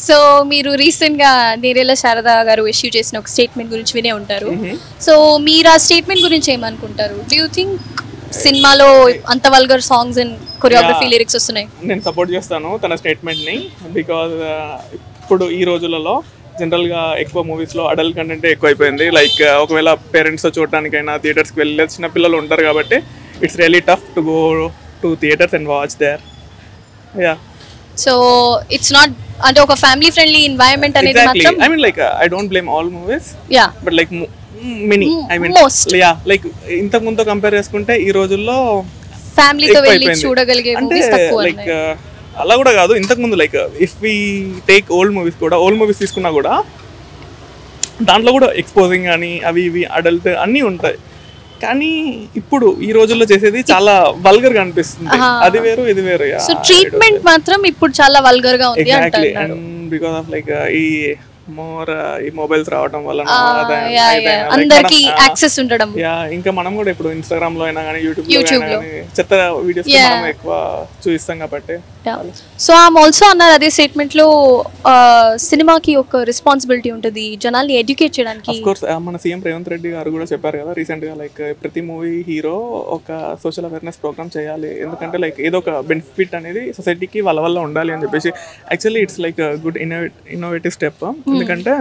So మీరు recent గా నేరేళ్ల శారద గారు ఇష్యూ చేసిన ఒక స్టేట్మెంట్ గురించి వినే ఉంటారు. సో మీరు ఆ స్టేట్మెంట్ గురించి ఏమనుకుంటారు? డూ యూ థింక్ సినిమాలో అంత vulgar songs and choreography lyrics వస్తున్నాయి? నేను సపోర్ట్ చేస్తాను తన స్టేట్మెంట్ని. బికాజ్ ఇప్పుడు ఈ రోజులలో జనరల్గా ఎక్కువ మూవీస్లో అడల్ట్ కంటెంట్ ఎక్కువ అయిపోయింది. లైక్ ఒకవేళ పేరెంట్స్తో చూడటానికైనా థియేటర్స్కి వెళ్ళి చిన్న పిల్లలు ఉంటారు కాబట్టి it's really tough to go to theatres and watch there. Yeah, so it's not అంటే ఒక ఫ్యామిలీ ఫ్రెండ్లీ ఎన్వైరన్మెంట్ అనేది మాత్రం I mean like I don't blame all movies, yeah, but like mini I mean yeah like ఇంతకు ముందు compare చేసుకుంటే ఈ రోజుల్లో ఫ్యామిలీతో వెళ్ళి చూడగలిగే మూవీస్ తక్కువ లైక్ అలా కూడా కాదు. ఇంతకు ముందు like if we take old movies తీసుకున్నా కూడా దాంట్లో కూడా ఎక్స్పోజింగ్ అని అవి ఇవి అడల్ట్ అన్నీ ఉంటాయి. కానీ ఇప్పుడు ఈ రోజుల్లో చేసేది చాలా వల్గర్ గా అనిపిస్తుంది. అది వేరు ఇది వేరు. సో ట్రీట్మెంట్ మాత్రం ఇప్పుడు చాలా వల్గర్ గా ఉంది అంటారు. బికాజ్ ఆఫ్ లైక్ ఈ మొబైల్స్ రావడం వల్ల అందరికి యాక్సెస్ ఉండడం. ఇంకా మనం కూడా ఇప్పుడు ఇన్స్టాగ్రామ్ లో అయినా కానీ యూట్యూబ్ లో చెత్త వీడియోస్ మనం ఎక్కువ చూపిస్తాం కాబట్టి. సో ఐఎమ్ ఆల్సో అన్నారు అదే స్టేట్మెంట్ లో సినిమాకి ఒక రెస్పాన్సిబిలిటీ ఉంటుంది జనాల్ని ఎడ్యుకేట్ చేయడానికి. ఆఫ్ కోర్స్ మన సీఎం రేవంత్ రెడ్డి గారు కూడా చెప్పారు కదా రీసెంట్ గా, లైక్ ప్రతి మూవీ హీరో ఒక సోషల్ అవేర్నెస్ ప్రోగ్రామ్ చేయాలి. ఎందుకంటే లైక్ ఏదో ఒక బెనిఫిట్ అనేది సొసైటీకి వాళ్ళ వల్ల ఉండాలి అని చెప్పేసి. Actually it's like good innovative step. ఎందుకంటే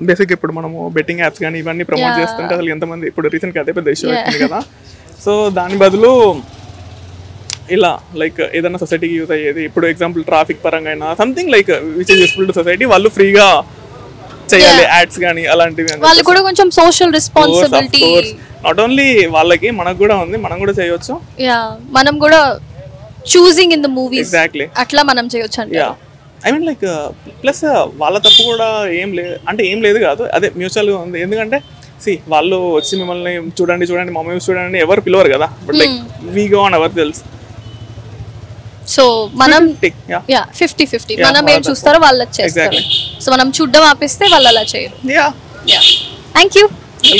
బేసిక్ ఇప్పుడు మనము బెట్టింగ్ యాప్స్ కానీ ఇవన్నీ ప్రమోట్ చేస్తుంటే అసలు ఎంతమంది ఇప్పుడు రీసెంట్గా అదే పెద్ద ఇష్యూ అవుతుంది కదా. సో దాని బదులు ఇలా లైక్ ఏదైనా సొసైటీకి యూజ్ అయ్యేది, ఇప్పుడు ఎగ్జాంపుల్ ట్రాఫిక్ పరంగా అయినా something like which is useful to society వాళ్ళు ఫ్రీగా చేయాలి యాడ్స్ కానీ అలాంటివి. వాళ్ళు కూడా కొంచెం సోషల్ రెస్పాన్సిబిలిటీ నాట్ ఓన్లీ వాళ్ళకి మనకు కూడా ఉంది, మనం కూడా చేయొచ్చు. మనం కూడా choosing in the movies exactly అట్లా మనం చేయొచ్చు అంటే. ఐ మీన్ లైక్ ప్లస్ వాళ్ళ తప్పు కూడా ఏం లేదు అంటే ఏం లేదు కాదు, అదే మ్యూచువల్గా ఉంది. ఎందుకంటే వాళ్ళు వచ్చి మిమ్మల్ని చూడండి మా మూవీస్ చూడండి ఎవరు పిలవరు కదా, but like we go on hour cells. So మనం 50-50 మనం ఏం చూస్తారో వాళ్ళు చేస్తారు. సో మనం చూడడం ఆపేస్తే వాళ్ళు అలా చేయరు. Thank you.